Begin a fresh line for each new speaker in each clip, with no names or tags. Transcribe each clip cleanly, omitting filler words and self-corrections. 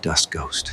Dust ghost.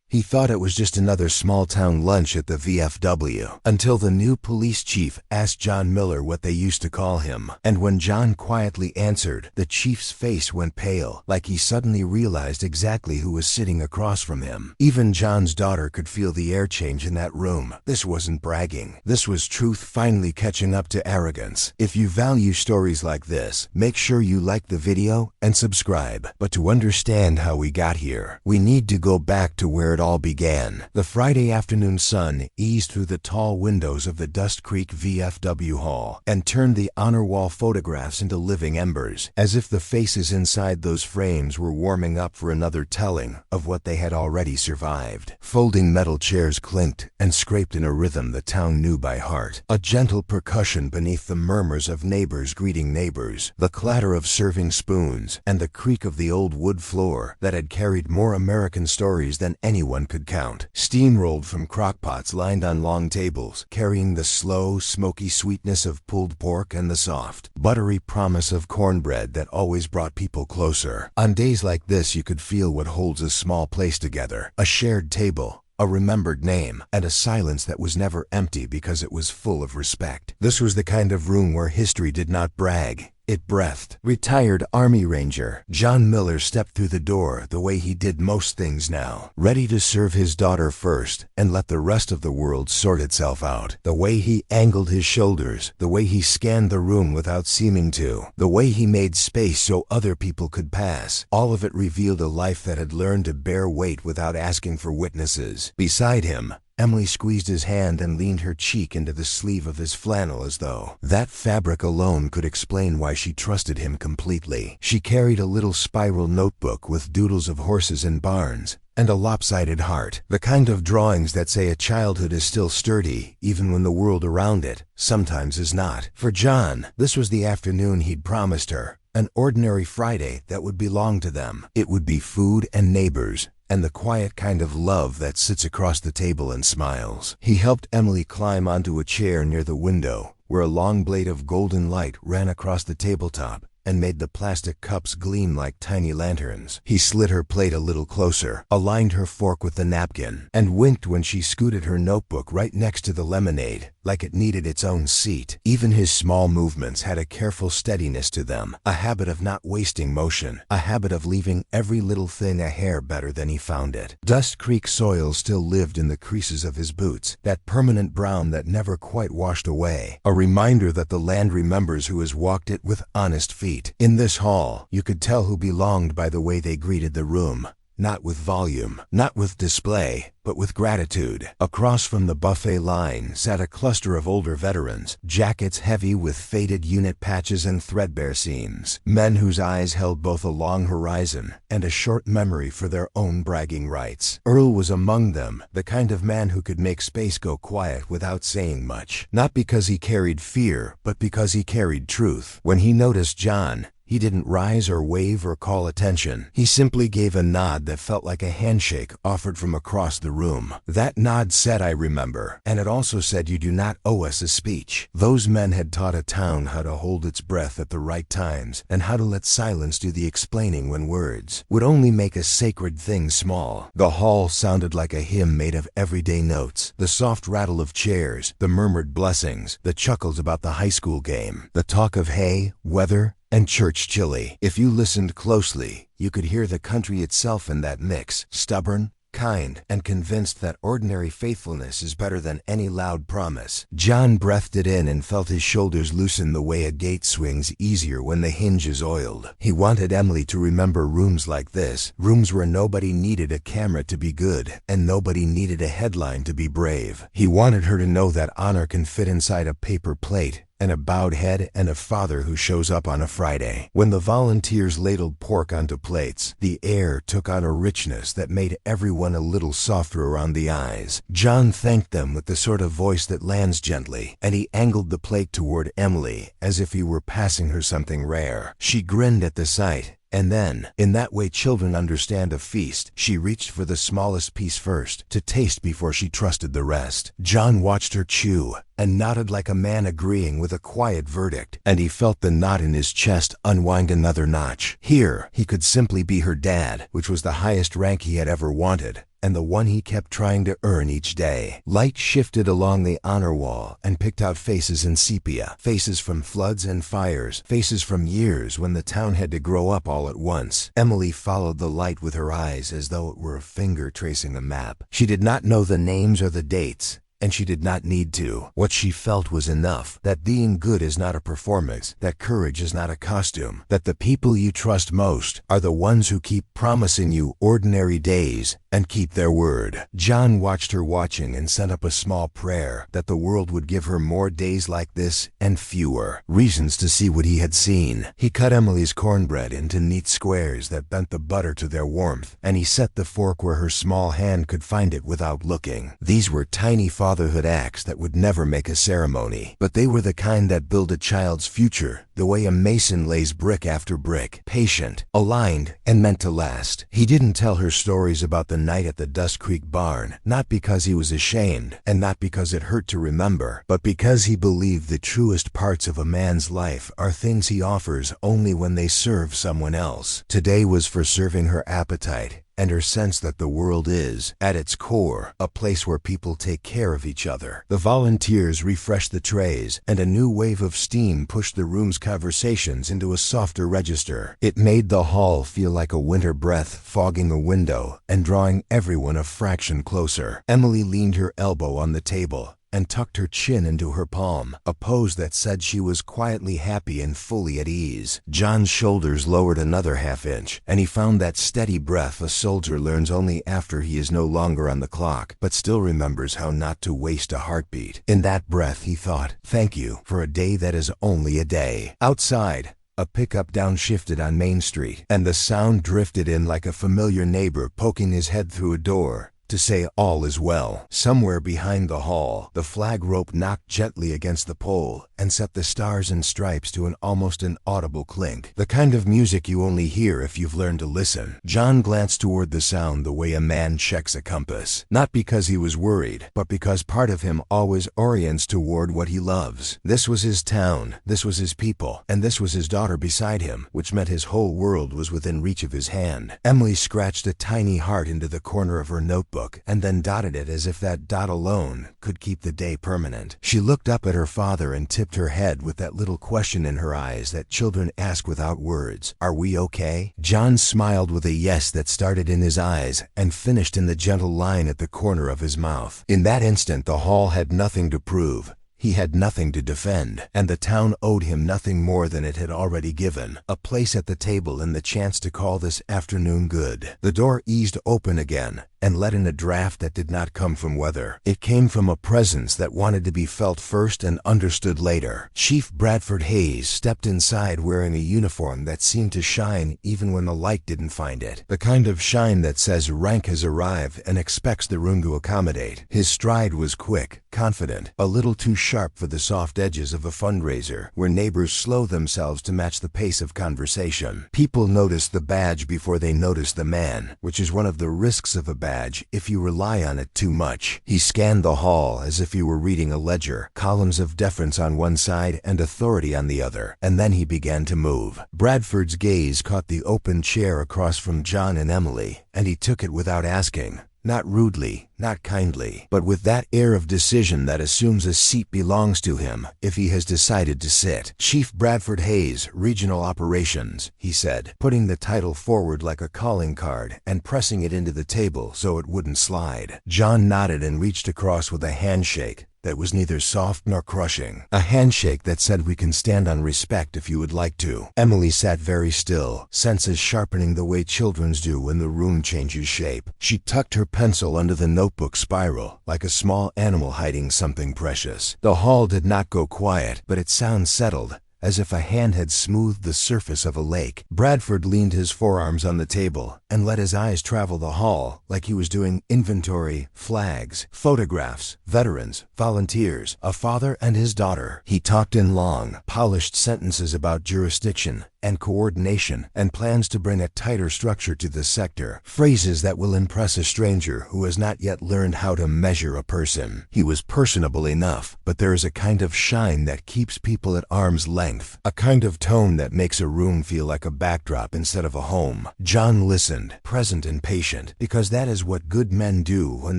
He thought it was just another small-town lunch at the VFW, until the new police chief asked John Miller what they used to call him. And when John quietly answered, the chief's face went pale, like he suddenly realized exactly who was sitting across from him. Even John's daughter could feel the air change in that room. This wasn't bragging. This was truth finally catching up to arrogance. If you value stories like this, make sure you like the video and subscribe. But to understand how we got here, we need to go back to where it all began. The Friday afternoon sun eased through the tall windows of the Dust Creek VFW hall and turned the honor wall photographs into living embers, as if the faces inside those frames were warming up for another telling of what they had already survived. Folding metal chairs clinked and scraped in a rhythm the town knew by heart, a gentle percussion beneath the murmurs of neighbors greeting neighbors, the clatter of serving spoons, and the creak of the old wood floor that had carried more American stories than anyone could count. Steam rolled from crockpots lined on long tables, carrying the slow, smoky sweetness of pulled pork and the soft, buttery promise of cornbread that always brought people closer. On days like this, you could feel what holds a small place together: a shared table, a remembered name, and a silence that was never empty because it was full of respect. This was the kind of room where history did not brag. It breathed. Retired Army Ranger John Miller stepped through the door the way he did most things now, ready to serve his daughter first and let the rest of the world sort itself out. The way he angled his shoulders, the way he scanned the room without seeming to, the way he made space so other people could pass, all of it revealed a life that had learned to bear weight without asking for witnesses. Beside him, Emily squeezed his hand and leaned her cheek into the sleeve of his flannel as though that fabric alone could explain why she trusted him completely. She carried a little spiral notebook with doodles of horses and barns, and a lopsided heart, the kind of drawings that say a childhood is still sturdy, even when the world around it sometimes is not. For John, this was the afternoon he'd promised her, an ordinary Friday that would belong to them. It would be food and neighbors, and the quiet kind of love that sits across the table and smiles. He helped Emily climb onto a chair near the window, where a long blade of golden light ran across the tabletop and made the plastic cups gleam like tiny lanterns. He slid her plate a little closer, aligned her fork with the napkin, and winked when she scooted her notebook right next to the lemonade, like it needed its own seat. Even his small movements had a careful steadiness to them, a habit of not wasting motion, a habit of leaving every little thing a hair better than he found it. Dust Creek soil still lived in the creases of his boots, that permanent brown that never quite washed away, a reminder that the land remembers who has walked it with honest feet. In this hall, you could tell who belonged by the way they greeted the room. Not with volume, not with display, but with gratitude. Across from the buffet line sat a cluster of older veterans, jackets heavy with faded unit patches and threadbare seams, men whose eyes held both a long horizon and a short memory for their own bragging rights. Earl was among them, the kind of man who could make space go quiet without saying much, not because he carried fear, but because he carried truth. When he noticed John, he didn't rise or wave or call attention. He simply gave a nod that felt like a handshake offered from across the room. That nod said, "I remember," and it also said, "You do not owe us a speech." Those men had taught a town how to hold its breath at the right times and how to let silence do the explaining when words would only make a sacred thing small. The hall sounded like a hymn made of everyday notes, the soft rattle of chairs, the murmured blessings, the chuckles about the high school game, the talk of hay, weather, and church chili. If you listened closely, you could hear the country itself in that mix, stubborn, kind, and convinced that ordinary faithfulness is better than any loud promise. John breathed it in and felt his shoulders loosen the way a gate swings easier when the hinge is oiled. He wanted Emily to remember rooms like this, rooms where nobody needed a camera to be good, and nobody needed a headline to be brave. He wanted her to know that honor can fit inside a paper plate, and a bowed head, and a father who shows up on a Friday. When the volunteers ladled pork onto plates, the air took on a richness that made everyone a little softer around the eyes. John thanked them with the sort of voice that lands gently, and he angled the plate toward Emily as if he were passing her something rare. She grinned at the sight, And then, in that way children understand a feast, she reached for the smallest piece first, to taste before she trusted the rest. John watched her chew, and nodded like a man agreeing with a quiet verdict, and he felt the knot in his chest unwind another notch. Here, he could simply be her dad, which was the highest rank he had ever wanted, and the one he kept trying to earn each day. Light shifted along the honor wall and picked out faces in sepia, faces from floods and fires, faces from years when the town had to grow up all at once. Emily followed the light with her eyes as though it were a finger tracing a map. She did not know the names or the dates, and she did not need to. What she felt was enough, that being good is not a performance, that courage is not a costume, that the people you trust most are the ones who keep promising you ordinary days and keep their word. John watched her watching and sent up a small prayer that the world would give her more days like this and fewer reasons to see what he had seen. He cut Emily's cornbread into neat squares that bent the butter to their warmth, and he set the fork where her small hand could find it without looking. These were tiny fatherhood acts that would never make a ceremony, but they were the kind that build a child's future, the way a mason lays brick after brick, patient, aligned, and meant to last. He didn't tell her stories about the night at the Dust Creek barn, not because he was ashamed, and not because it hurt to remember, but because he believed the truest parts of a man's life are things he offers only when they serve someone else. Today was for serving her appetite, and her sense that the world is, at its core, a place where people take care of each other. The volunteers refreshed the trays, and a new wave of steam pushed the room's conversations into a softer register. It made the hall feel like a winter breath fogging a window and drawing everyone a fraction closer. Emily leaned her elbow on the table and tucked her chin into her palm, a pose that said she was quietly happy and fully at ease. John's shoulders lowered another half-inch, and he found that steady breath a soldier learns only after he is no longer on the clock, but still remembers how not to waste a heartbeat. In that breath, he thought, "Thank you for a day that is only a day." Outside, a pickup downshifted on Main Street, and the sound drifted in like a familiar neighbor poking his head through a door to say all is well. Somewhere behind the hall, the flag rope knocked gently against the pole and set the stars and stripes to an almost inaudible clink, the kind of music you only hear if you've learned to listen. John glanced toward the sound the way a man checks a compass, not because he was worried, but because part of him always orients toward what he loves. This was his town, this was his people, and this was his daughter beside him, which meant his whole world was within reach of his hand. Emily scratched a tiny heart into the corner of her notebook and then dotted it as if that dot alone could keep the day permanent. She looked up at her father and tipped her head with that little question in her eyes that children ask without words. "Are we okay?" John smiled with a yes that started in his eyes and finished in the gentle line at the corner of his mouth. In that instant, the hall had nothing to prove. He had nothing to defend, and the town owed him nothing more than it had already given, a place at the table and the chance to call this afternoon good. The door eased open again and let in a draft that did not come from weather. It came from a presence that wanted to be felt first and understood later. Chief Bradford Hayes stepped inside wearing a uniform that seemed to shine even when the light didn't find it, the kind of shine that says rank has arrived and expects the room to accommodate. His stride was quick, confident, a little too sharp for the soft edges of a fundraiser where neighbors slow themselves to match the pace of conversation. People notice the badge before they notice the man, which is one of the risks of a badge if you rely on it too much. He scanned the hall as if he were reading a ledger, columns of deference on one side and authority on the other, and then he began to move. Bradford's gaze caught the open chair across from John and Emily, and he took it without asking. Not rudely, not kindly, but with that air of decision that assumes a seat belongs to him if he has decided to sit. "Chief Bradford Hayes, Regional Operations," he said, putting the title forward like a calling card and pressing it into the table so it wouldn't slide. John nodded and reached across with a handshake that was neither soft nor crushing. A handshake that said, "We can stand on respect if you would like to." Emily sat very still, senses sharpening the way children's do when the room changes shape. She tucked her pencil under the notebook spiral, like a small animal hiding something precious. The hall did not go quiet, but its sound settled, as if a hand had smoothed the surface of a lake. Bradford leaned his forearms on the table and let his eyes travel the hall like he was doing inventory, flags, photographs, veterans, volunteers, a father and his daughter. He talked in long, polished sentences about jurisdiction and coordination, and plans to bring a tighter structure to the sector. Phrases that will impress a stranger who has not yet learned how to measure a person. He was personable enough, but there is a kind of shine that keeps people at arm's length, a kind of tone that makes a room feel like a backdrop instead of a home. John listened, present and patient, because that is what good men do when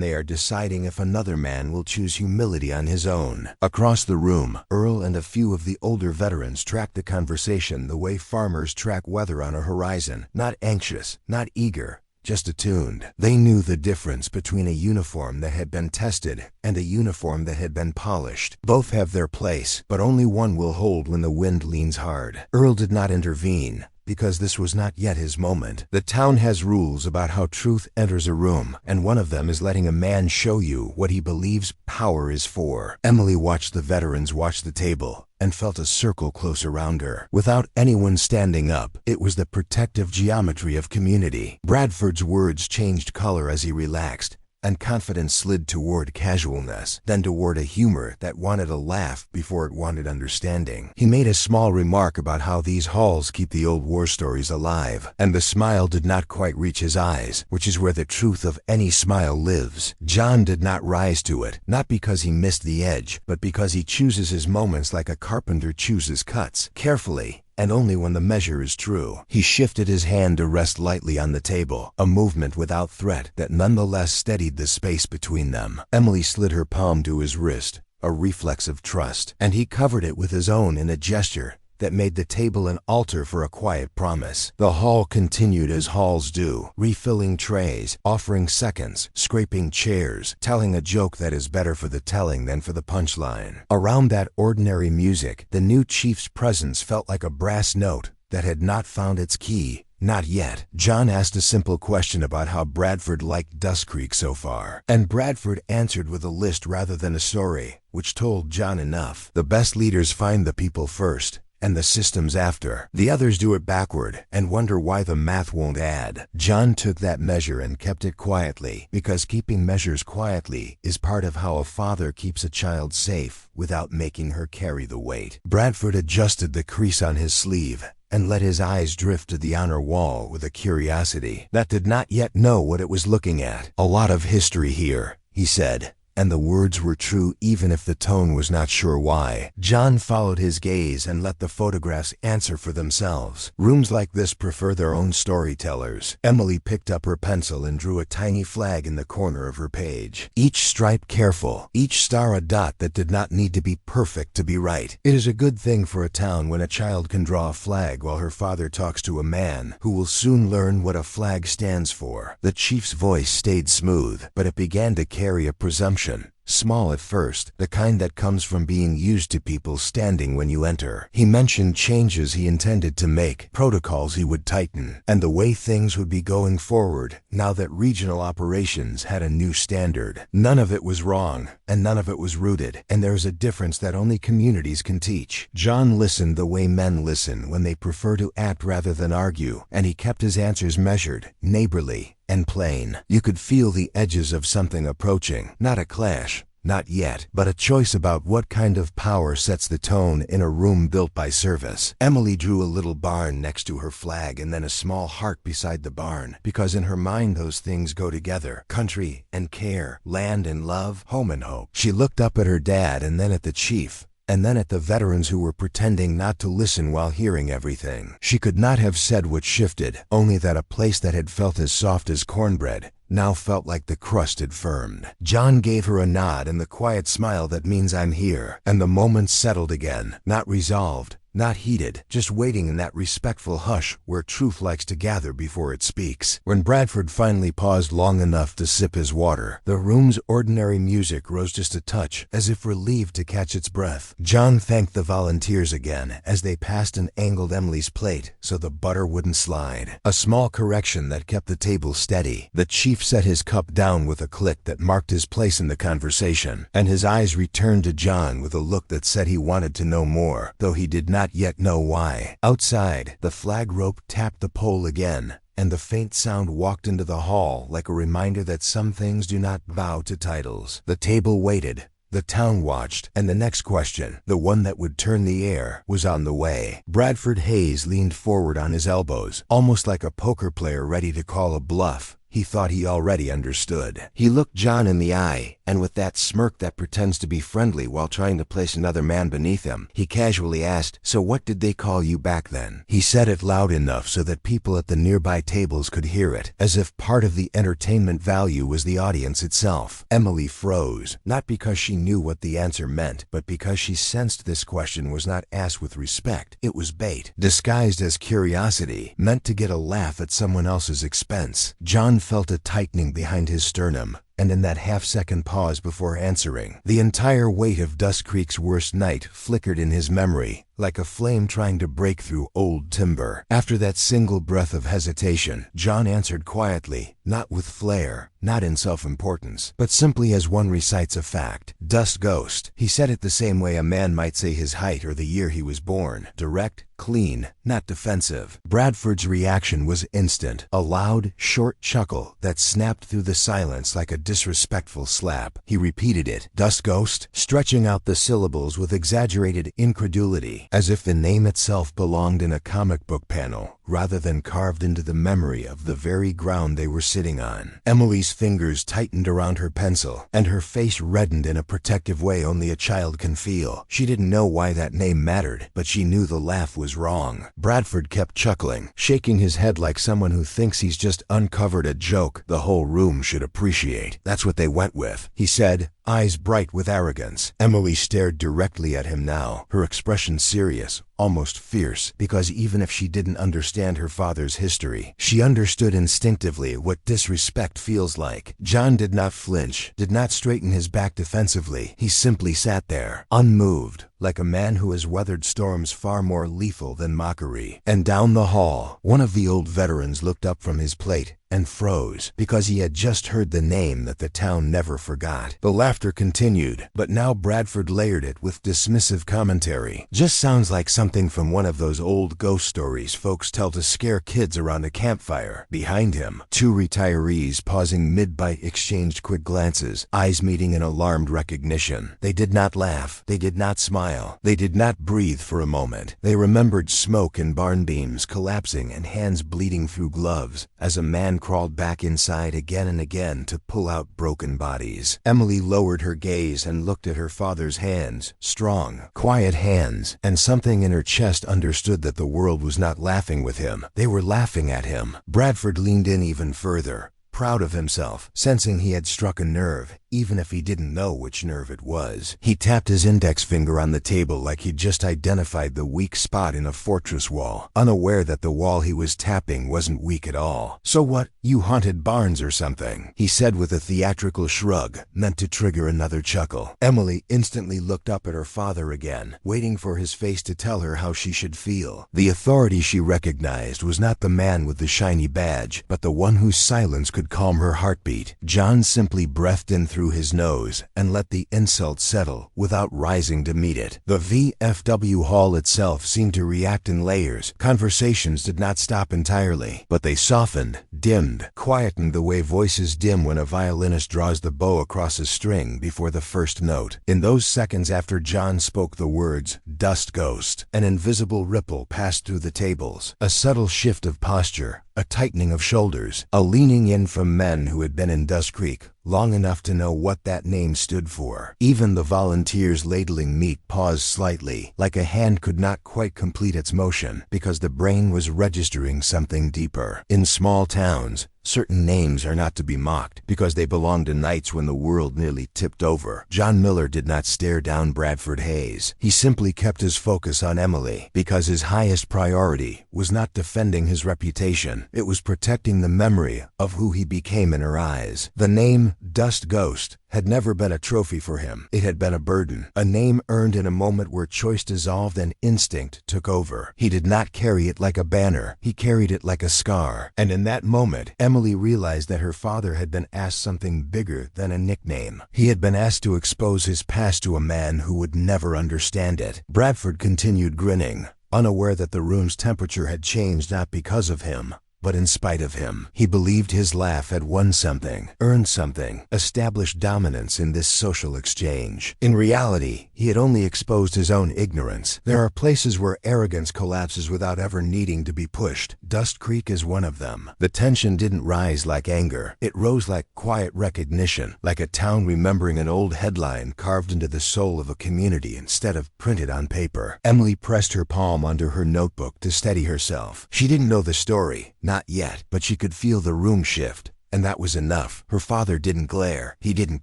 they are deciding if another man will choose humility on his own. Across the room, Earl and a few of the older veterans tracked the conversation the way farmers track weather on a horizon, not anxious, not eager, just attuned. They knew the difference between a uniform that had been tested and a uniform that had been polished. Both have their place, but only one will hold when the wind leans hard. Earl did not intervene, because this was not yet his moment. The town has rules about how truth enters a room, and one of them is letting a man show you what he believes power is for. Emily watched the veterans watch the table and felt a circle close around her. Without anyone standing up, it was the protective geometry of community. Bradford's words changed color as he relaxed, and confidence slid toward casualness, then toward a humor that wanted a laugh before it wanted understanding. He made a small remark about how these halls keep the old war stories alive, and the smile did not quite reach his eyes, which is where the truth of any smile lives. John did not rise to it, not because he missed the edge, but because he chooses his moments like a carpenter chooses cuts, carefully, and only when the measure is true. He shifted his hand to rest lightly on the table, a movement without threat that nonetheless steadied the space between them. Emily slid her palm to his wrist, a reflex of trust, and he covered it with his own in a gesture that made the table an altar for a quiet promise. The hall continued as halls do, refilling trays, offering seconds, scraping chairs, telling a joke that is better for the telling than for the punchline. Around that ordinary music, the new chief's presence felt like a brass note that had not found its key. Not yet. John asked a simple question about how Bradford liked Dust Creek so far, and Bradford answered with a list rather than a story, which told John enough. The best leaders find the people first, and the systems after. The others do it backward and wonder why the math won't add. John took that measure and kept it quietly, because keeping measures quietly is part of how a father keeps a child safe without making her carry the weight. Bradford adjusted the crease on his sleeve and let his eyes drift to the honor wall with a curiosity that did not yet know what it was looking at. "A lot of history here," he said. And the words were true even if the tone was not sure why. John followed his gaze and let the photographs answer for themselves. Rooms like this prefer their own storytellers. Emily picked up her pencil and drew a tiny flag in the corner of her page. Each stripe careful, each star a dot that did not need to be perfect to be right. It is a good thing for a town when a child can draw a flag while her father talks to a man who will soon learn what a flag stands for. The chief's voice stayed smooth, but it began to carry a presumption. Small at first, the kind that comes from being used to people standing when you enter. He mentioned changes he intended to make, protocols he would tighten, and the way things would be going forward now that regional operations had a new standard. None of it was wrong, and none of it was rooted, and there is a difference that only communities can teach. John listened the way men listen when they prefer to act rather than argue, and he kept his answers measured, neighborly, and plain. You could feel the edges of something approaching, not a clash, not yet, but a choice about what kind of power sets the tone in a room built by service. Emily drew a little barn next to her flag and then a small heart beside the barn, because in her mind those things go together. Country and care, land and love, home and hope. She looked up at her dad and then at the chief, and then at the veterans who were pretending not to listen while hearing everything. She could not have said what shifted, only that a place that had felt as soft as cornbread now felt like the crust had firmed. John gave her a nod and the quiet smile that means I'm here, and the moment settled again, not resolved, not heated, just waiting in that respectful hush where truth likes to gather before it speaks. When Bradford finally paused long enough to sip his water, the room's ordinary music rose just a touch, as if relieved to catch its breath. John thanked the volunteers again as they passed and angled Emily's plate so the butter wouldn't slide. A small correction that kept the table steady. The chief set his cup down with a click that marked his place in the conversation, and his eyes returned to John with a look that said he wanted to know more, though he did not yet know why. Outside, the flag rope tapped the pole again, and the faint sound walked into the hall like a reminder that some things do not bow to titles. The table waited, The town watched, and the next question, the one that would turn the air, was on the way. Bradford Hayes leaned forward on his elbows, almost like a poker player ready to call a bluff. He thought he already understood. He looked John in the eye, and with that smirk that pretends to be friendly while trying to place another man beneath him, he casually asked, "So what did they call you back then?" He said it loud enough so that people at the nearby tables could hear it, as if part of the entertainment value was the audience itself. Emily froze, not because she knew what the answer meant, but because she sensed this question was not asked with respect. It was bait, disguised as curiosity, meant to get a laugh at someone else's expense. John felt a tightening behind his sternum, and in that half-second pause before answering, the entire weight of Dust Creek's worst night flickered in his memory, like a flame trying to break through old timber. After that single breath of hesitation, John answered quietly, not with flair, not in self-importance, but simply as one recites a fact. "Dust Ghost." He said it the same way a man might say his height or the year he was born. Direct, clean, not defensive. Bradford's reaction was instant, a loud, short chuckle that snapped through the silence like a disrespectful slap. He repeated it, "Dust Ghost," stretching out the syllables with exaggerated incredulity, as if the name itself belonged in a comic book panel, rather than carved into the memory of the very ground they were sitting on. Emily's fingers tightened around her pencil, and her face reddened in a protective way only a child can feel. She didn't know why that name mattered, but she knew the laugh was wrong. Bradford kept chuckling, shaking his head like someone who thinks he's just uncovered a joke the whole room should appreciate. "That's what they went with," he said, eyes bright with arrogance. Emily stared directly at him now, her expression serious, almost fierce, because even if she didn't understand her father's history, she understood instinctively what disrespect feels like. John did not flinch, did not straighten his back defensively. He simply sat there, unmoved, like a man who has weathered storms far more lethal than mockery. And down the hall, one of the old veterans looked up from his plate and froze, because he had just heard the name that the town never forgot. The laughter continued, but now Bradford layered it with dismissive commentary. "Just sounds like something from one of those old ghost stories folks tell to scare kids around a campfire." Behind him, two retirees pausing mid-bite exchanged quick glances, eyes meeting in alarmed recognition. They did not laugh, they did not smile, they did not breathe for a moment. They remembered smoke and barn beams collapsing and hands bleeding through gloves, as a man crawled back inside again and again to pull out broken bodies. Emily lowered her gaze and looked at her father's hands, strong, quiet hands, and something in her chest understood that the world was not laughing with him. They were laughing at him. Bradford leaned in even further, proud of himself, sensing he had struck a nerve, even if he didn't know which nerve it was. He tapped his index finger on the table like he'd just identified the weak spot in a fortress wall, unaware that the wall he was tapping wasn't weak at all. "So what, you haunted barns or something?" he said with a theatrical shrug, meant to trigger another chuckle. Emily instantly looked up at her father again, waiting for his face to tell her how she should feel. The authority she recognized was not the man with the shiny badge, but the one whose silence could calm her heartbeat. John simply breathed in through his nose and let the insult settle without rising to meet it. The VFW hall itself seemed to react in layers. Conversations did not stop entirely, but they softened, dimmed, quietened the way voices dim when a violinist draws the bow across a string before the first note. In those seconds after John spoke the words, "Dust Ghost," an invisible ripple passed through the tables, a subtle shift of posture, a tightening of shoulders, a leaning in from men who had been in Dust Creek long enough to know what that name stood for. Even the volunteers ladling meat paused slightly, like a hand could not quite complete its motion, because the brain was registering something deeper. In small towns, certain names are not to be mocked, because they belong to nights when the world nearly tipped over. John Miller did not stare down Bradford Hayes. He simply kept his focus on Emily, because his highest priority was not defending his reputation. It was protecting the memory of who he became in her eyes. The name Dust Ghost had never been a trophy for him. It had been a burden, a name earned in a moment where choice dissolved and instinct took over. He did not carry it like a banner, he carried it like a scar. And in that moment, Emily realized that her father had been asked something bigger than a nickname. He had been asked to expose his past to a man who would never understand it. Bradford continued grinning, unaware that the room's temperature had changed not because of him, But in spite of him, he believed his laugh had won something, earned something, established dominance in this social exchange. In reality, he had only exposed his own ignorance. There are places where arrogance collapses without ever needing to be pushed. Dust Creek is one of them. The tension didn't rise like anger. It rose like quiet recognition, like a town remembering an old headline carved into the soul of a community instead of printed on paper. Emily pressed her palm under her notebook to steady herself. She didn't know the story, not yet, but she could feel the room shift. And that was enough. Her father didn't glare. He didn't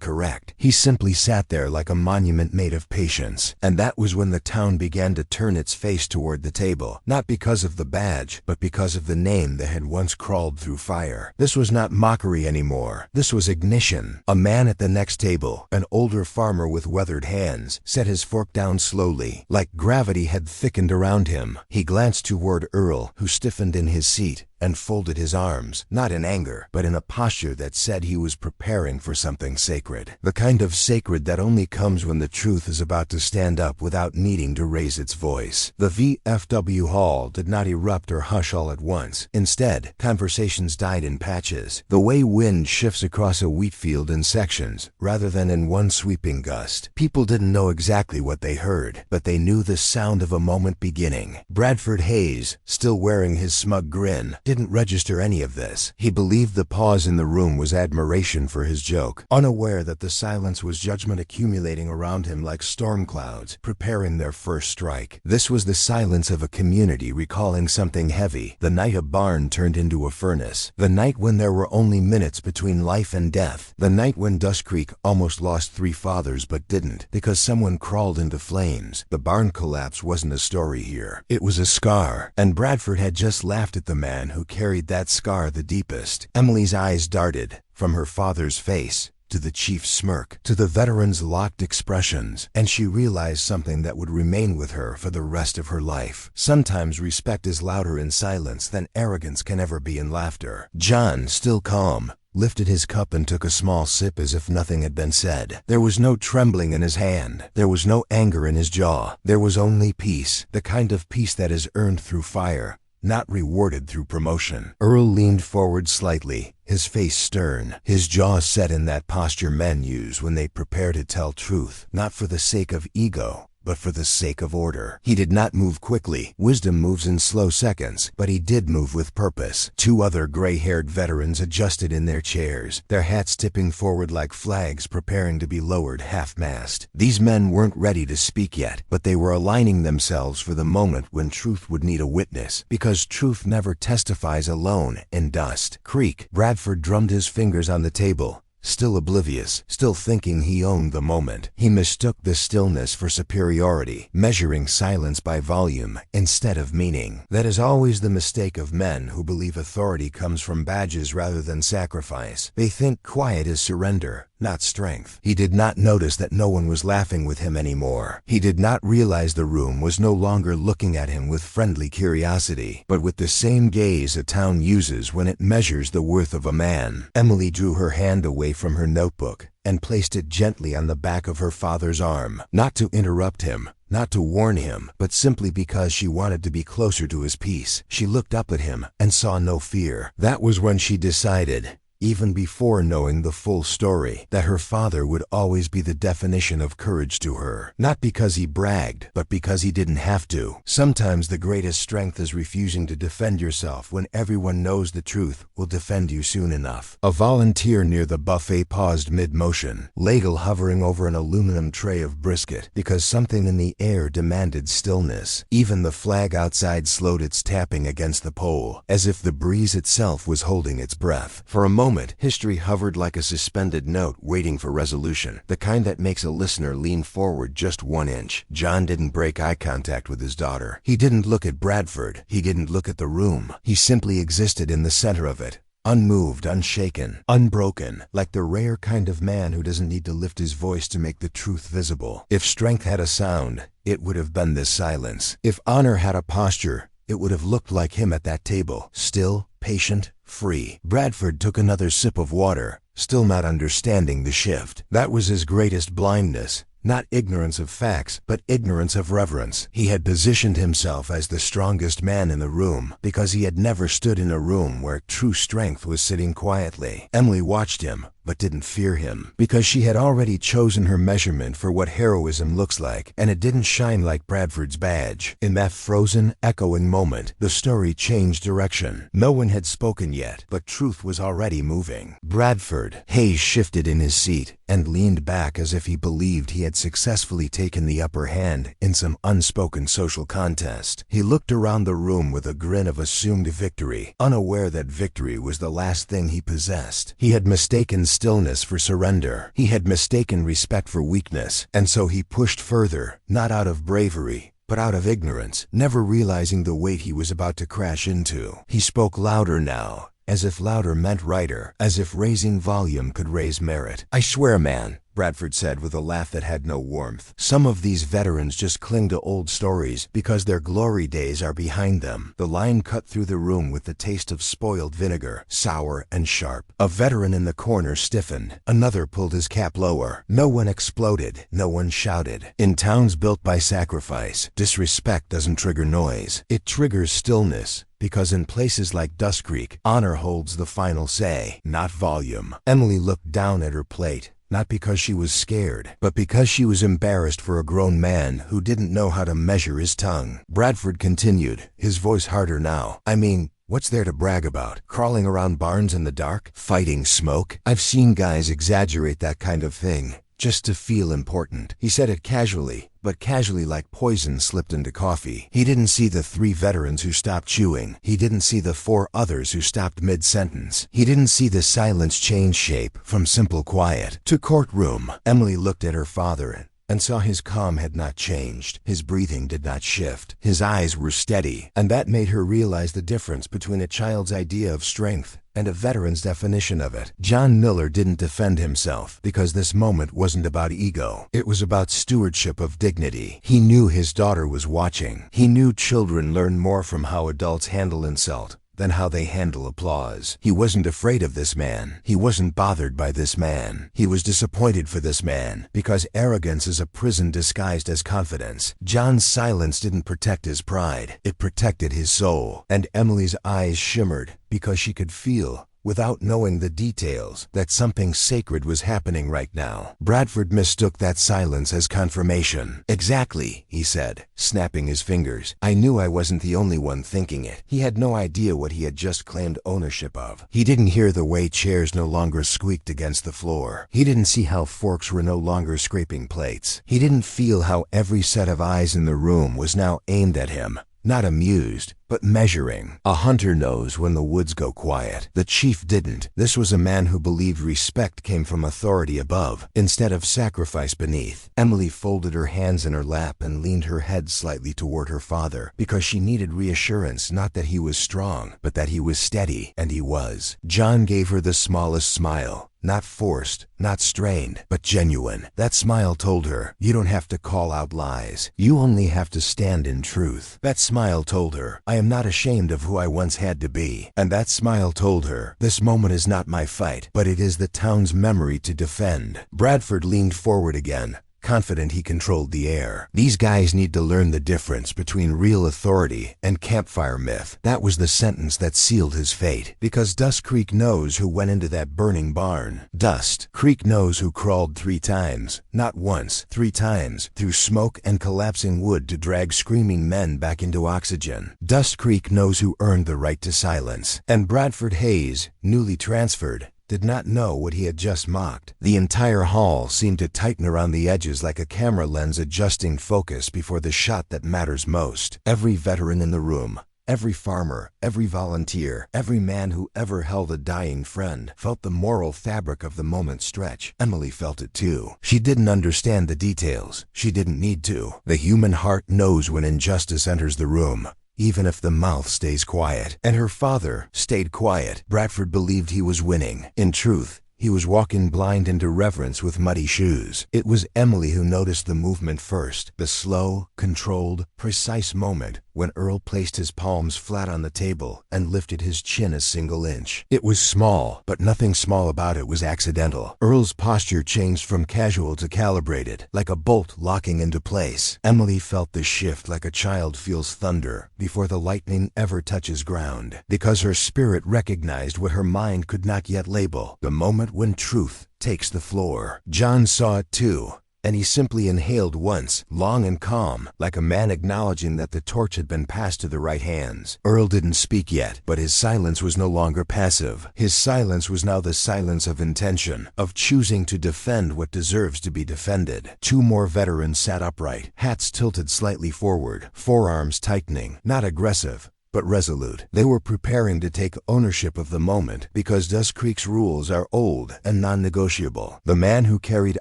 correct. He simply sat there like a monument made of patience. And that was when the town began to turn its face toward the table, not because of the badge, but because of the name that had once crawled through fire. This was not mockery anymore. This was ignition. A man at the next table, an older farmer with weathered hands, set his fork down slowly, like gravity had thickened around him. He glanced toward Earl, who stiffened in his seat and folded his arms, not in anger, but in a posture that said he was preparing for something sacred. The kind of sacred that only comes when the truth is about to stand up without needing to raise its voice. The VFW hall did not erupt or hush all at once. Instead, conversations died in patches, the way wind shifts across a wheat field in sections, rather than in one sweeping gust. People didn't know exactly what they heard, but they knew the sound of a moment beginning. Bradford Hayes, still wearing his smug grin, didn't register any of this. He believed the pause in the room was admiration for his joke, unaware that the silence was judgment accumulating around him like storm clouds, preparing their first strike. This was the silence of a community recalling something heavy, the night a barn turned into a furnace, the night when there were only minutes between life and death, the night when Dust Creek almost lost 3 fathers but didn't, because someone crawled into flames. The barn collapse wasn't a story here. It was a scar, and Bradford had just laughed at the man who carried that scar the deepest. Emily's eyes darted from her father's face to the chief's smirk, to the veteran's locked expressions, and she realized something that would remain with her for the rest of her life. Sometimes respect is louder in silence than arrogance can ever be in laughter. John, still calm, lifted his cup and took a small sip as if nothing had been said. There was no trembling in his hand. There was no anger in his jaw. There was only peace, the kind of peace that is earned through fire, not rewarded through promotion. Earl leaned forward slightly, his face stern, his jaw set in that posture men use when they prepare to tell truth, not for the sake of ego, but for the sake of order. He did not move quickly. Wisdom moves in slow seconds, but he did move with purpose. 2 other gray-haired veterans adjusted in their chairs, their hats tipping forward like flags preparing to be lowered half-mast. These men weren't ready to speak yet, but they were aligning themselves for the moment when truth would need a witness, because truth never testifies alone in Dust Creek. Bradford drummed his fingers on the table, still oblivious, still thinking he owned the moment. He mistook the stillness for superiority, measuring silence by volume instead of meaning. That is always the mistake of men who believe authority comes from badges rather than sacrifice. They think quiet is surrender, not strength. He did not notice that no one was laughing with him anymore. He did not realize the room was no longer looking at him with friendly curiosity, but with the same gaze a town uses when it measures the worth of a man. Emily drew her hand away from her notebook and placed it gently on the back of her father's arm, not to interrupt him, not to warn him, but simply because she wanted to be closer to his peace. She looked up at him and saw no fear. That was when she decided, even before knowing the full story, that her father would always be the definition of courage to her. Not because he bragged, but because he didn't have to. Sometimes the greatest strength is refusing to defend yourself when everyone knows the truth will defend you soon enough. A volunteer near the buffet paused mid-motion, ladle hovering over an aluminum tray of brisket, because something in the air demanded stillness. Even the flag outside slowed its tapping against the pole, as if the breeze itself was holding its breath. For a moment, history hovered like a suspended note waiting for resolution, the kind that makes a listener lean forward just 1 inch. John didn't break eye contact with his daughter. He didn't look at Bradford. He didn't look at the room. He simply existed in the center of it, unmoved, unshaken, unbroken, like the rare kind of man who doesn't need to lift his voice to make the truth visible. If strength had a sound, it would have been this silence. If honor had a posture, it would have looked like him at that table, still, patient, free. Bradford took another sip of water, still not understanding the shift. That was his greatest blindness, Not ignorance of facts, but ignorance of reverence. He had positioned himself as the strongest man in the room because he had never stood in a room where true strength was sitting quietly. Emily watched him, but didn't fear him, because she had already chosen her measurement for what heroism looks like, and it didn't shine like Bradford's badge. In that frozen, echoing moment, the story changed direction. No one had spoken yet, but truth was already moving. Bradford. Hayes shifted in his seat and leaned back as if he believed he had successfully taken the upper hand in some unspoken social contest. He looked around the room with a grin of assumed victory, unaware that victory was the last thing he possessed. He had mistaken stillness for surrender. He had mistaken respect for weakness, and so he pushed further, not out of bravery, but out of ignorance, never realizing the weight he was about to crash into. He spoke louder now, as if louder meant righter, as if raising volume could raise merit. "I swear, man," Bradford said with a laugh that had no warmth. "Some of these veterans just cling to old stories because their glory days are behind them." The line cut through the room with the taste of spoiled vinegar, sour and sharp. A veteran in the corner stiffened. Another pulled his cap lower. No one exploded. No one shouted. In towns built by sacrifice, disrespect doesn't trigger noise. It triggers stillness. Because in places like Dust Creek, honor holds the final say, not volume. Emily looked down at her plate. Not because she was scared, but because she was embarrassed for a grown man who didn't know how to measure his tongue. Bradford continued, his voice harder now. "I mean, what's there to brag about? Crawling around barns in the dark? Fighting smoke? I've seen guys exaggerate that kind of thing, just to feel important." He said it casually, but casually like poison slipped into coffee. He didn't see the 3 veterans who stopped chewing. He didn't see the 4 others who stopped mid-sentence. He didn't see the silence change shape from simple quiet to courtroom. Emily looked at her father and saw his calm had not changed. His breathing did not shift. His eyes were steady, and that made her realize the difference between a child's idea of strength and a veteran's definition of it. John Miller didn't defend himself because this moment wasn't about ego. It was about stewardship of dignity. He knew his daughter was watching. He knew children learn more from how adults handle insult than how they handle applause. He wasn't afraid of this man. He wasn't bothered by this man. He was disappointed for this man, because arrogance is a prison disguised as confidence. John's silence didn't protect his pride. It protected his soul. And Emily's eyes shimmered because she could feel, without knowing the details, that something sacred was happening right now. Bradford mistook that silence as confirmation. "Exactly," he said, snapping his fingers. "I knew I wasn't the only one thinking it." He had no idea what he had just claimed ownership of. He didn't hear the way chairs no longer squeaked against the floor. He didn't see how forks were no longer scraping plates. He didn't feel how every set of eyes in the room was now aimed at him. Not amused, but measuring. A hunter knows when the woods go quiet. The chief didn't. This was a man who believed respect came from authority above, instead of sacrifice beneath. Emily folded her hands in her lap and leaned her head slightly toward her father, because she needed reassurance, not that he was strong, but that he was steady, and he was. John gave her the smallest smile. Not forced, not strained, but genuine. That smile told her, you don't have to call out lies. You only have to stand in truth. That smile told her, I am not ashamed of who I once had to be. And that smile told her, this moment is not my fight, but it is the town's memory to defend. Bradford leaned forward again, confident he controlled the air. These guys need to learn the difference between real authority and campfire myth. That was the sentence that sealed his fate. Because Dust Creek knows who went into that burning barn. Dust Creek knows who crawled 3 times, not once, 3 times, through smoke and collapsing wood to drag screaming men back into oxygen. Dust Creek knows who earned the right to silence. And Bradford Hayes, newly transferred, did not know what he had just mocked. The entire hall seemed to tighten around the edges like a camera lens adjusting focus before the shot that matters most. Every veteran in the room, every farmer, every volunteer, every man who ever held a dying friend felt the moral fabric of the moment stretch. Emily felt it too. She didn't understand the details. She didn't need to. The human heart knows when injustice enters the room, even if the mouth stays quiet. And her father stayed quiet. Bradford believed he was winning. In truth, he was walking blind into reverence with muddy shoes. It was Emily who noticed the movement first, the slow, controlled, precise moment when Earl placed his palms flat on the table and lifted his chin a single inch. It was small, but nothing small about it was accidental. Earl's posture changed from casual to calibrated, like a bolt locking into place. Emily felt the shift like a child feels thunder before the lightning ever touches ground, because her spirit recognized what her mind could not yet label: the moment when truth takes the floor. John saw it too, and he simply inhaled once, long and calm, like a man acknowledging that the torch had been passed to the right hands. Earl didn't speak yet, but his silence was no longer passive. His silence was now the silence of intention, of choosing to defend what deserves to be defended. Two more veterans sat upright, hats tilted slightly forward, forearms tightening, not aggressive, but resolute. They were preparing to take ownership of the moment, because Dust Creek's rules are old and non-negotiable. The man who carried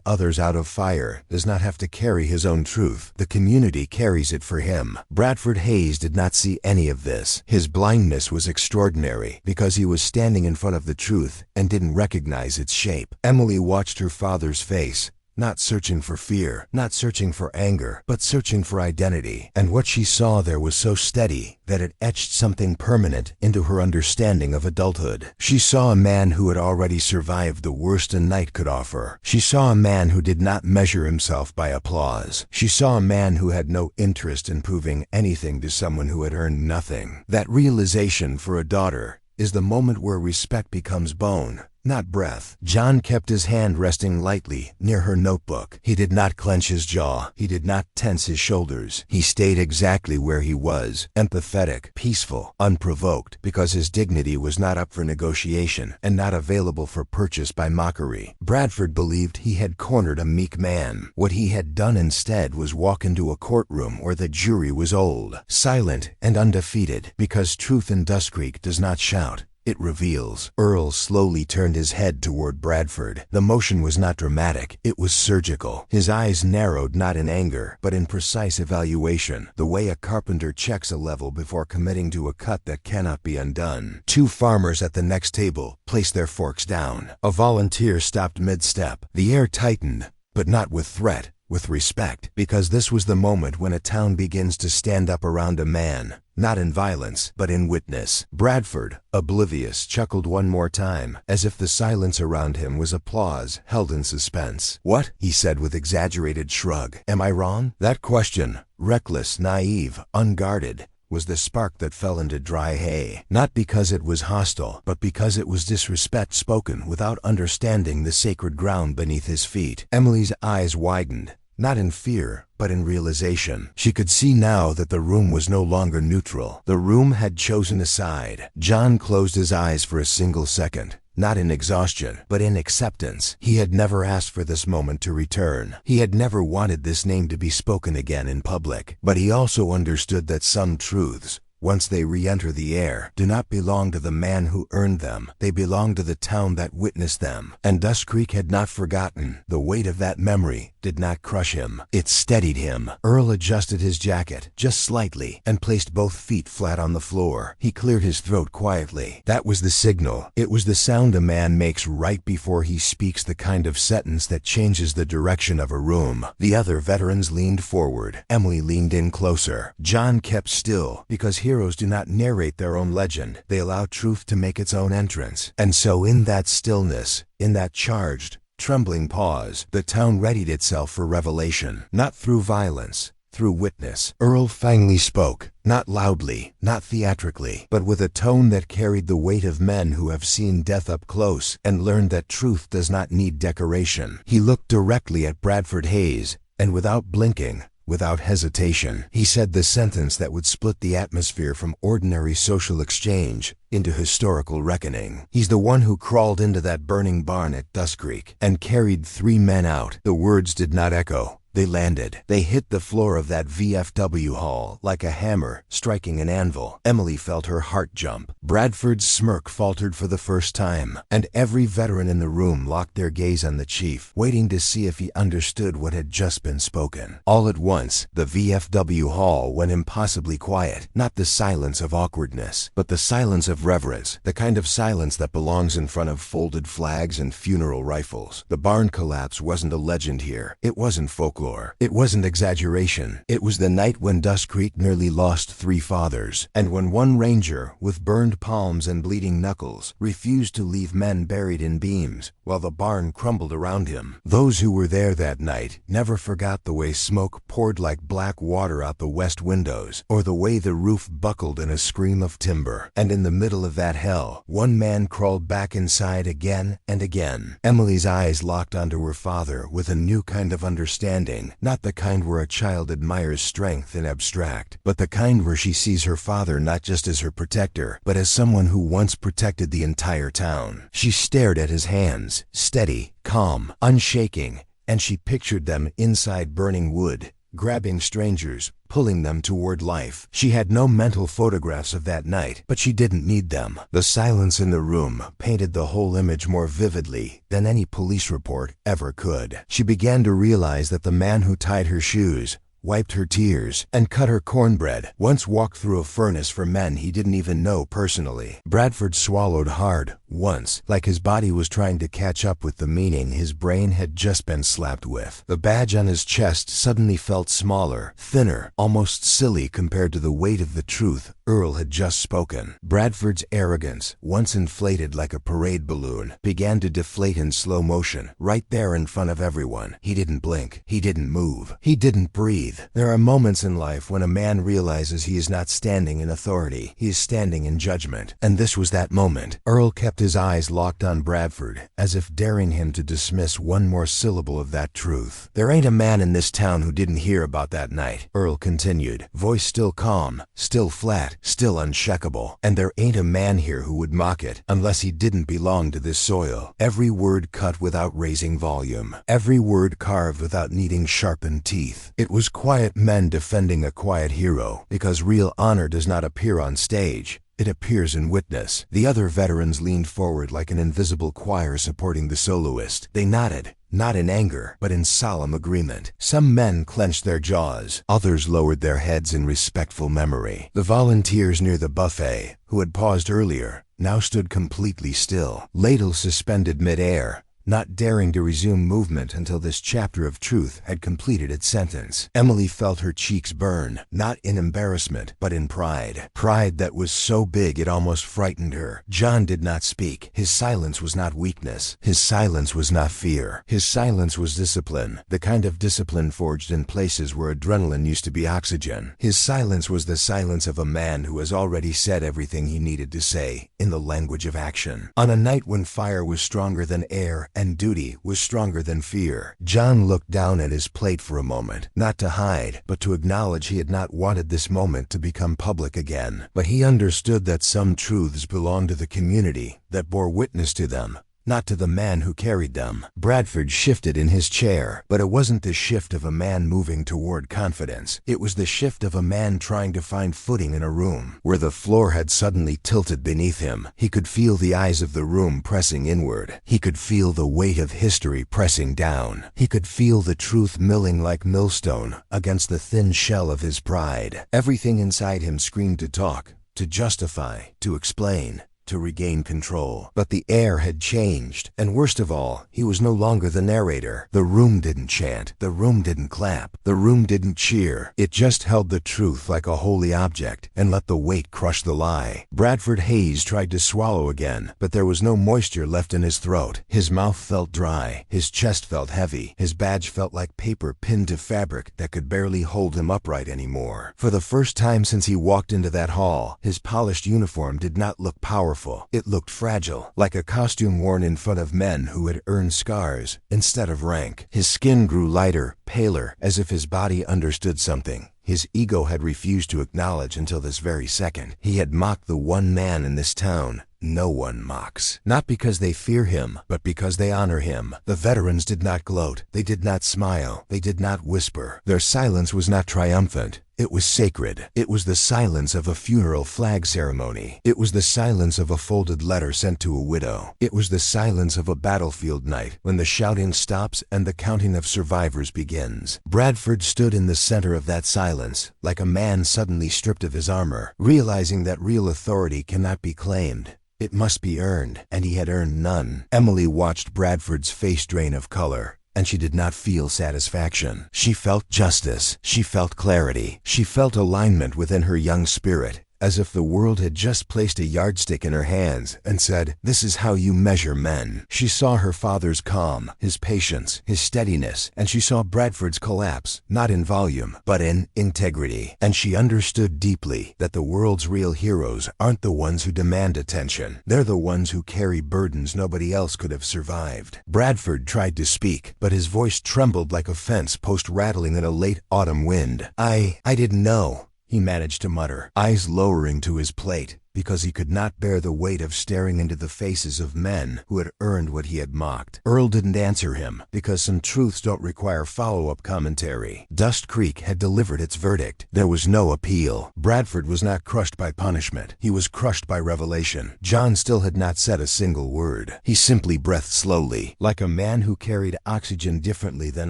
others out of fire does not have to carry his own truth. The community carries it for him. Bradford Hayes did not see any of this. His blindness was extraordinary, because he was standing in front of the truth and didn't recognize its shape. Emily watched her father's face, not searching for fear, not searching for anger, but searching for identity. And what she saw there was so steady that it etched something permanent into her understanding of adulthood. She saw a man who had already survived the worst a night could offer. She saw a man who did not measure himself by applause. She saw a man who had no interest in proving anything to someone who had earned nothing. That realization for a daughter is the moment where respect becomes bone, not breath. John kept his hand resting lightly near her notebook. He did not clench his jaw. He did not tense his shoulders. He stayed exactly where he was, empathetic, peaceful, unprovoked, because his dignity was not up for negotiation and not available for purchase by mockery. Bradford believed he had cornered a meek man. What he had done instead was walk into a courtroom where the jury was old, silent, and undefeated, because truth in Dust Creek does not shout. It reveals. Earl slowly turned his head toward Bradford. The motion was not dramatic, it was surgical. His eyes narrowed not in anger, but in precise evaluation, the way a carpenter checks a level before committing to a cut that cannot be undone. Two farmers at the next table placed their forks down. A volunteer stopped mid-step. The air tightened, but not with threat, with respect, because this was the moment when a town begins to stand up around a man, not in violence, but in witness. Bradford, oblivious, chuckled one more time, as if the silence around him was applause held in suspense. "What?" he said with exaggerated shrug. "Am I wrong?" That question, reckless, naive, unguarded, was the spark that fell into dry hay, not because it was hostile, but because it was disrespect spoken without understanding the sacred ground beneath his feet. Emily's eyes widened, not in fear, but in realization. She could see now that the room was no longer neutral. The room had chosen a side. John closed his eyes for a single second, not in exhaustion, but in acceptance. He had never asked for this moment to return. He had never wanted this name to be spoken again in public. But he also understood that some truths, once they re-enter the air, do not belong to the man who earned them. They belong to the town that witnessed them. And Dust Creek had not forgotten. The weight of that memory did not crush him. It steadied him. Earl adjusted his jacket, just slightly, and placed both feet flat on the floor. He cleared his throat quietly. That was the signal. It was the sound a man makes right before he speaks the kind of sentence that changes the direction of a room. The other veterans leaned forward. Emily leaned in closer. John kept still, because heroes do not narrate their own legend. They allow truth to make its own entrance. And so in that stillness, in that charged, trembling pause, the town readied itself for revelation, not through violence, through witness. Earl finally spoke, not loudly, not theatrically, but with a tone that carried the weight of men who have seen death up close and learned that truth does not need decoration. He looked directly at Bradford Hayes, and without blinking, without hesitation, he said the sentence that would split the atmosphere from ordinary social exchange into historical reckoning. He's the one who crawled into that burning barn at Dust Creek and carried 3 men out. The words did not echo. They landed. They hit the floor of that VFW hall like a hammer striking an anvil. Emily felt her heart jump. Bradford's smirk faltered for the first time, and every veteran in the room locked their gaze on the chief, waiting to see if he understood what had just been spoken. All at once, the VFW hall went impossibly quiet. Not the silence of awkwardness, but the silence of reverence, the kind of silence that belongs in front of folded flags and funeral rifles. The barn collapse wasn't a legend here. It wasn't folklore. folklore. It wasn't exaggeration. It was the night when Dust Creek nearly lost 3 fathers, and when one ranger, with burned palms and bleeding knuckles, refused to leave men buried in beams, while the barn crumbled around him. Those who were there that night never forgot the way smoke poured like black water out the west windows, or the way the roof buckled in a scream of timber. And in the middle of that hell, one man crawled back inside again and again. Emily's eyes locked onto her father with a new kind of understanding, not the kind where a child admires strength in abstract, but the kind where she sees her father not just as her protector, but as someone who once protected the entire town. She stared at his hands, steady, calm, unshaking, and she pictured them inside burning wood, grabbing strangers, pulling them toward life. She had no mental photographs of that night, but she didn't need them. The silence in the room painted the whole image more vividly than any police report ever could. She began to realize that the man who tied her shoes, wiped her tears, and cut her cornbread once walked through a furnace for men he didn't even know personally. Bradford swallowed hard, once, like his body was trying to catch up with the meaning his brain had just been slapped with. The badge on his chest suddenly felt smaller, thinner, almost silly compared to the weight of the truth Earl had just spoken. Bradford's arrogance, once inflated like a parade balloon, began to deflate in slow motion, right there in front of everyone. He didn't blink. He didn't move. He didn't breathe. There are moments in life when a man realizes he is not standing in authority. He is standing in judgment. And this was that moment. Earl kept his eyes locked on Bradford, as if daring him to dismiss one more syllable of that truth. There ain't a man in this town who didn't hear about that night, Earl continued, voice still calm, still flat, still unshakable. And there ain't a man here who would mock it, unless he didn't belong to this soil. Every word cut without raising volume. Every word carved without needing sharpened teeth. It was quiet men defending a quiet hero, because real honor does not appear on stage. It appears in witness. The other veterans leaned forward like an invisible choir supporting the soloist. They nodded, not in anger, but in solemn agreement. Some men clenched their jaws. Others lowered their heads in respectful memory. The volunteers near the buffet, who had paused earlier, now stood completely still, ladles suspended mid-air, not daring to resume movement until this chapter of truth had completed its sentence. Emily felt her cheeks burn, not in embarrassment, but in pride. Pride that was so big it almost frightened her. John did not speak. His silence was not weakness. His silence was not fear. His silence was discipline, the kind of discipline forged in places where adrenaline used to be oxygen. His silence was the silence of a man who has already said everything he needed to say, in the language of action. On a night when fire was stronger than air, and duty was stronger than fear, John looked down at his plate for a moment, not to hide, but to acknowledge he had not wanted this moment to become public again. But he understood that some truths belonged to the community that bore witness to them, not to the man who carried them. Bradford shifted in his chair, but it wasn't the shift of a man moving toward confidence. It was the shift of a man trying to find footing in a room where the floor had suddenly tilted beneath him. He could feel the eyes of the room pressing inward. He could feel the weight of history pressing down. He could feel the truth milling like millstone against the thin shell of his pride. Everything inside him screamed to talk, to justify, to explain, to regain control. But the air had changed, and worst of all, he was no longer the narrator. The room didn't chant. The room didn't clap. The room didn't cheer. It just held the truth like a holy object and let the weight crush the lie. Bradford Hayes tried to swallow again, but there was no moisture left in his throat. His mouth felt dry. His chest felt heavy. His badge felt like paper pinned to fabric that could barely hold him upright anymore. For the first time since he walked into that hall, his polished uniform did not look powerful. It looked fragile, like a costume worn in front of men who had earned scars instead of rank. His skin grew lighter, paler, as if his body understood something his ego had refused to acknowledge until this very second. He had mocked the one man in this town no one mocks. Not because they fear him, but because they honor him. The veterans did not gloat. They did not smile. They did not whisper. Their silence was not triumphant. It was sacred. It was the silence of a funeral flag ceremony. It was the silence of a folded letter sent to a widow. It was the silence of a battlefield night when the shouting stops and the counting of survivors begins. Bradford stood in the center of that silence, like a man suddenly stripped of his armor, realizing that real authority cannot be claimed. It must be earned, and he had earned none. Emily watched Bradford's face drain of color. and she did not feel satisfaction. She felt justice. She felt clarity. She felt alignment within her young spirit, as if the world had just placed a yardstick in her hands and said, "This is how you measure men." She saw her father's calm, his patience, his steadiness, and she saw Bradford's collapse, not in volume, but in integrity. And she understood deeply that the world's real heroes aren't the ones who demand attention. They're the ones who carry burdens nobody else could have survived. Bradford tried to speak, but his voice trembled like a fence post rattling in a late autumn wind. I didn't know," he managed to mutter, eyes lowering to his plate, because he could not bear the weight of staring into the faces of men who had earned what he had mocked. Earl didn't answer him, because some truths don't require follow-up commentary. Dust Creek had delivered its verdict. There was no appeal. Bradford was not crushed by punishment. He was crushed by revelation. John still had not said a single word. He simply breathed slowly, like a man who carried oxygen differently than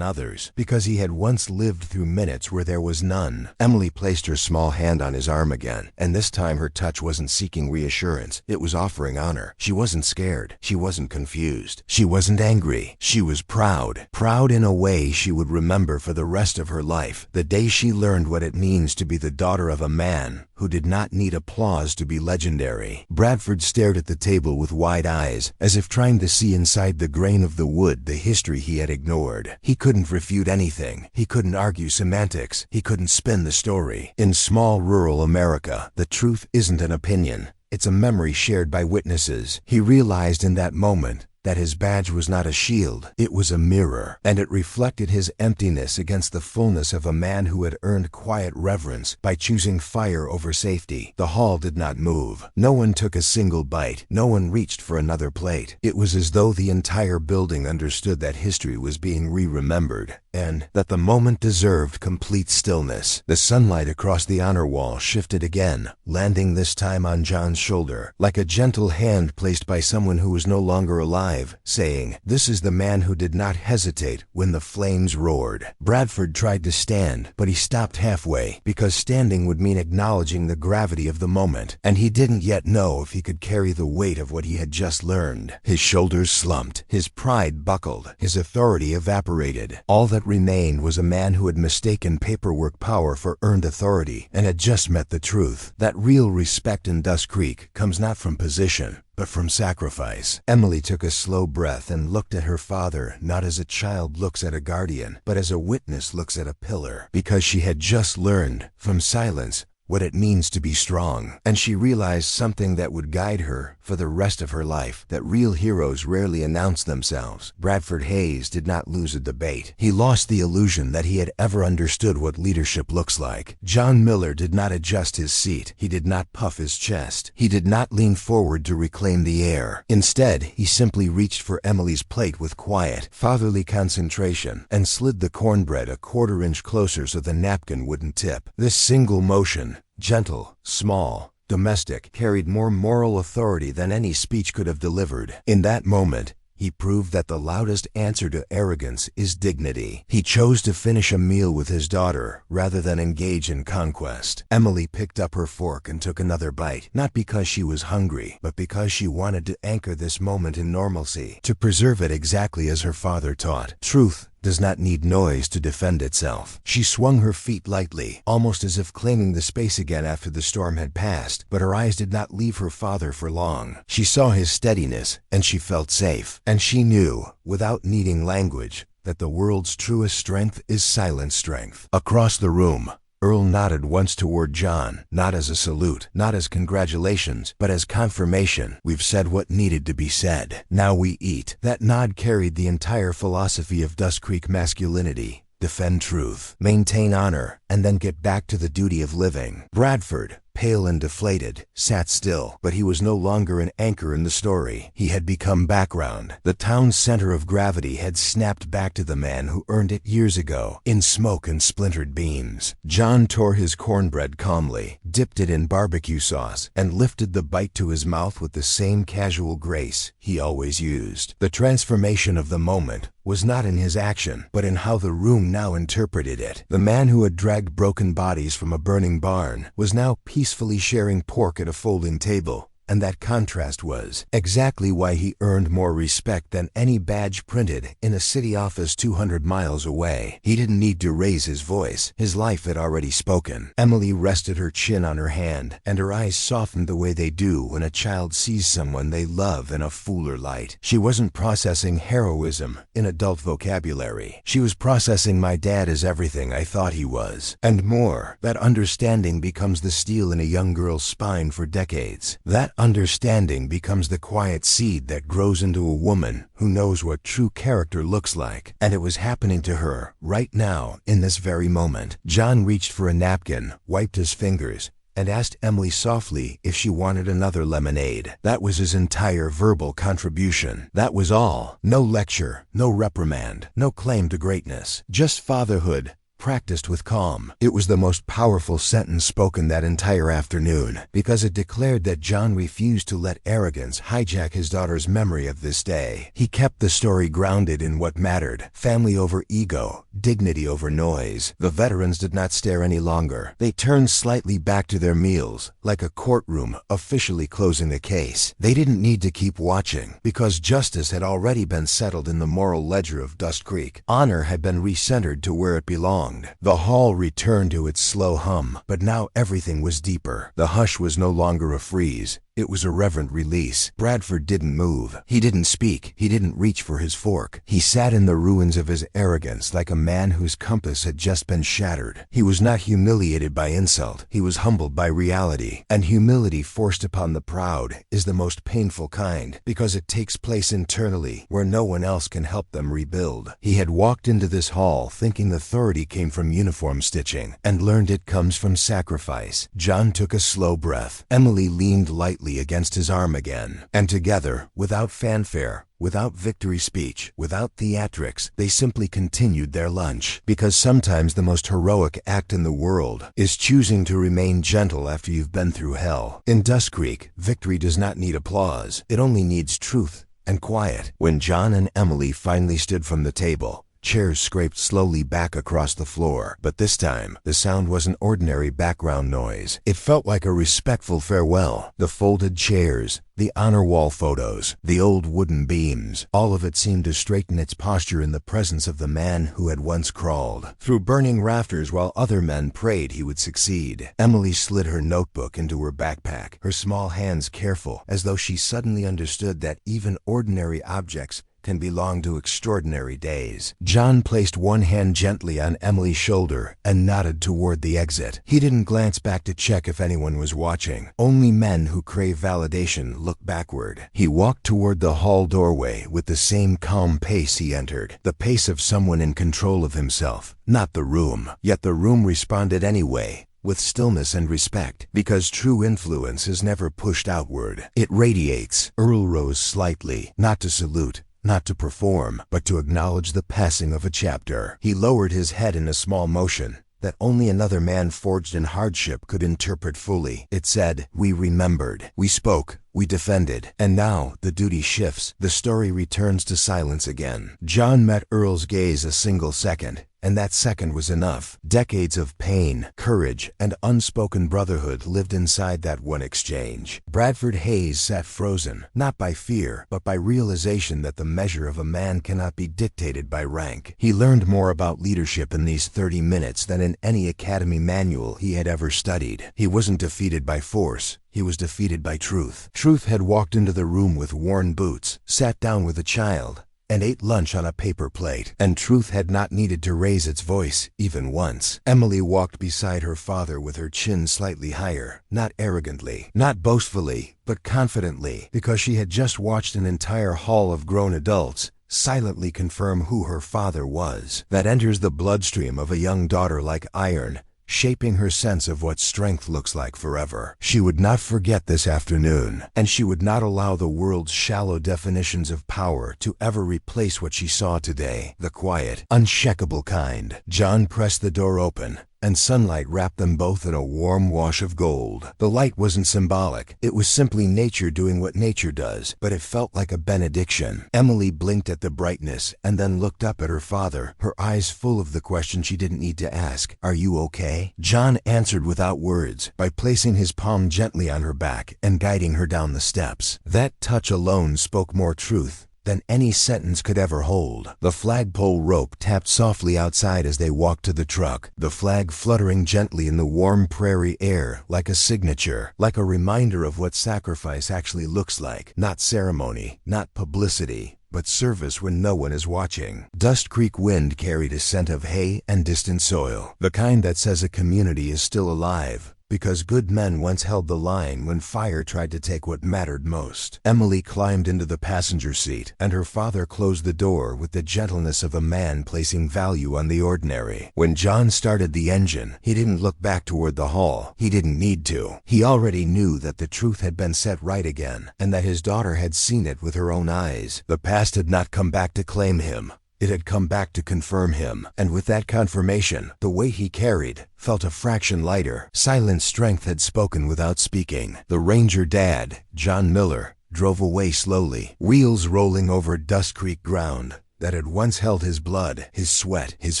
others, because he had once lived through minutes where there was none. Emily placed her small hand on his arm again, and this time her touch wasn't seeking reassurance. It was offering honor. She wasn't scared. She wasn't confused. She wasn't angry. She was proud. Proud in a way she would remember for the rest of her life. The day she learned what it means to be the daughter of a man who did not need applause to be legendary. Bradford stared at the table with wide eyes, as if trying to see inside the grain of the wood the history he had ignored. He couldn't refute anything. He couldn't argue semantics. He couldn't spin the story. In small rural America, the truth isn't an opinion. It's a memory shared by witnesses. He realized in that moment that his badge was not a shield, it was a mirror, and it reflected his emptiness against the fullness of a man who had earned quiet reverence by choosing fire over safety. The hall did not move. No one took a single bite. No one reached for another plate. It was as though the entire building understood that history was being re-remembered, and that the moment deserved complete stillness. The sunlight across the honor wall shifted again, landing this time on John's shoulder, like a gentle hand placed by someone who was no longer alive, saying, "This is the man who did not hesitate when the flames roared." Bradford tried to stand, but he stopped halfway, because standing would mean acknowledging the gravity of the moment, and he didn't yet know if he could carry the weight of what he had just learned. His shoulders slumped, his pride buckled, his authority evaporated. All that remained was a man who had mistaken paperwork power for earned authority, and had just met the truth. That real respect in Dust Creek comes not from position, but from sacrifice. Emily took a slow breath and looked at her father, not as a child looks at a guardian, but as a witness looks at a pillar, because she had just learned, from silence, what it means to be strong. And she realized something that would guide her for the rest of her life, that real heroes rarely announce themselves. Bradford Hayes did not lose a debate. He lost the illusion that he had ever understood what leadership looks like. John Miller did not adjust his seat. He did not puff his chest. He did not lean forward to reclaim the air. Instead, he simply reached for Emily's plate with quiet, fatherly concentration, and slid the cornbread a quarter-inch closer so the napkin wouldn't tip. This single motion, gentle, small, domestic, carried more moral authority than any speech could have delivered. In that moment, he proved that the loudest answer to arrogance is dignity. He chose to finish a meal with his daughter rather than engage in conquest. Emily picked up her fork and took another bite, not because she was hungry, but because she wanted to anchor this moment in normalcy, to preserve it exactly as her father taught. Truth does not need noise to defend itself. She swung her feet lightly, almost as if claiming the space again after the storm had passed, but her eyes did not leave her father for long. She saw his steadiness, and she felt safe. And she knew, without needing language, that the world's truest strength is silent strength. Across the room, Earl nodded once toward John, not as a salute, not as congratulations, but as confirmation. We've said what needed to be said. Now we eat. That nod carried the entire philosophy of Dust Creek masculinity. Defend truth, maintain honor, and then get back to the duty of living. Bradford, pale and deflated, sat still, but he was no longer an anchor in the story. He had become background. The town's center of gravity had snapped back to the man who earned it years ago, in smoke and splintered beams. John tore his cornbread calmly, dipped it in barbecue sauce, and lifted the bite to his mouth with the same casual grace he always used. The transformation of the moment was not in his action, but in how the room now interpreted it. The man who had dragged broken bodies from a burning barn was now peacefully sharing pork at a folding table, And that contrast was exactly why he earned more respect than any badge printed in a city office 200 miles away. He didn't need to raise his voice. His life had already spoken. Emily rested her chin on her hand, and her eyes softened the way they do when a child sees someone they love in a fuller light. She wasn't processing heroism in adult vocabulary. She was processing, my dad is everything I thought he was. And more. That understanding becomes the steel in a young girl's spine for decades. That understanding becomes the quiet seed that grows into a woman who knows what true character looks like. And it was happening to her right now, in this very moment. John reached for a napkin, wiped his fingers, and asked Emily softly if she wanted another lemonade. That was his entire verbal contribution. That was all. No lecture, no reprimand, no claim to greatness. Just fatherhood, practiced with calm. It was the most powerful sentence spoken that entire afternoon, because it declared that John refused to let arrogance hijack his daughter's memory of this day. He kept the story grounded in what mattered: family over ego, dignity over noise. The veterans did not stare any longer. They turned slightly back to their meals, like a courtroom officially closing the case. They didn't need to keep watching, because justice had already been settled in the moral ledger of Dust Creek. Honor had been recentered to where it belonged. The hall returned to its slow hum, but now everything was deeper. The hush was no longer a freeze. It was a reverent release. Bradford didn't move. He didn't speak. He didn't reach for his fork. He sat in the ruins of his arrogance like a man whose compass had just been shattered. He was not humiliated by insult. He was humbled by reality. And humility forced upon the proud is the most painful kind, because it takes place internally, where no one else can help them rebuild. He had walked into this hall thinking authority came from uniform stitching, and learned it comes from sacrifice. John took a slow breath. Emily leaned lightly against his arm again, and together, without fanfare, without victory speech, without theatrics, they simply continued their lunch. Because sometimes the most heroic act in the world is choosing to remain gentle after you've been through hell. In Dust Creek, victory does not need applause. It only needs truth and quiet. When John and Emily finally stood from the table, chairs scraped slowly back across the floor, but this time, the sound wasn't ordinary background noise. It felt like a respectful farewell. The folded chairs, the honor wall photos, the old wooden beams, all of it seemed to straighten its posture in the presence of the man who had once crawled through burning rafters while other men prayed he would succeed. Emily slid her notebook into her backpack, her small hands careful, as though she suddenly understood that even ordinary objects can belong to extraordinary days. John placed one hand gently on Emily's shoulder and nodded toward the exit. He didn't glance back to check if anyone was watching. Only men who crave validation look backward. He walked toward the hall doorway with the same calm pace he entered, the pace of someone in control of himself, not the room. Yet the room responded anyway, with stillness and respect, because true influence is never pushed outward. It radiates. Earl rose slightly, not to salute, not to perform, but to acknowledge the passing of a chapter. He lowered his head in a small motion that only another man forged in hardship could interpret fully. It said, "We remembered, we spoke, we defended, and now the duty shifts. The story returns to silence again." John met Earl's gaze a single second, and that second was enough. Decades of pain, courage, and unspoken brotherhood lived inside that one exchange. Bradford Hayes sat frozen, not by fear, but by realization that the measure of a man cannot be dictated by rank. He learned more about leadership in these 30 minutes than in any academy manual he had ever studied. He wasn't defeated by force. He was defeated by truth. Truth had walked into the room with worn boots, sat down with a child, and ate lunch on a paper plate. And truth had not needed to raise its voice, even once. Emily walked beside her father with her chin slightly higher, not arrogantly, not boastfully, but confidently, because she had just watched an entire hall of grown adults silently confirm who her father was. That enters the bloodstream of a young daughter like iron, shaping her sense of what strength looks like forever. She would not forget this afternoon, and she would not allow the world's shallow definitions of power to ever replace what she saw today, the quiet, unshakable kind. John pressed the door open, and sunlight wrapped them both in a warm wash of gold. The light wasn't symbolic. It was simply nature doing what nature does, but it felt like a benediction. Emily blinked at the brightness and then looked up at her father, her eyes full of the question she didn't need to ask. "Are you okay?" John answered without words, by placing his palm gently on her back and guiding her down the steps. That touch alone spoke more truth than any sentence could ever hold. The flagpole rope tapped softly outside as they walked to the truck, the flag fluttering gently in the warm prairie air like a signature, like a reminder of what sacrifice actually looks like. Not ceremony, not publicity, but service when no one is watching. Dust Creek wind carried a scent of hay and distant soil, the kind that says a community is still alive, because good men once held the line when fire tried to take what mattered most. Emily climbed into the passenger seat, and her father closed the door with the gentleness of a man placing value on the ordinary. When John started the engine, he didn't look back toward the hall. He didn't need to. He already knew that the truth had been set right again, and that his daughter had seen it with her own eyes. The past had not come back to claim him. It had come back to confirm him, and with that confirmation, the weight he carried felt a fraction lighter. Silent strength had spoken without speaking. The Ranger dad, John Miller, drove away slowly, wheels rolling over Dust Creek ground that had once held his blood, his sweat, his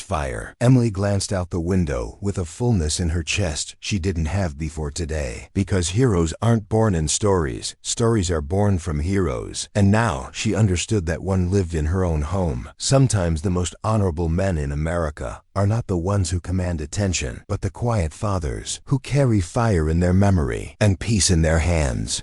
fire. Emily glanced out the window with a fullness in her chest she didn't have before today. Because heroes aren't born in stories. Stories are born from heroes. And now she understood that one lived in her own home. Sometimes the most honorable men in America are not the ones who command attention, but the quiet fathers who carry fire in their memory and peace in their hands.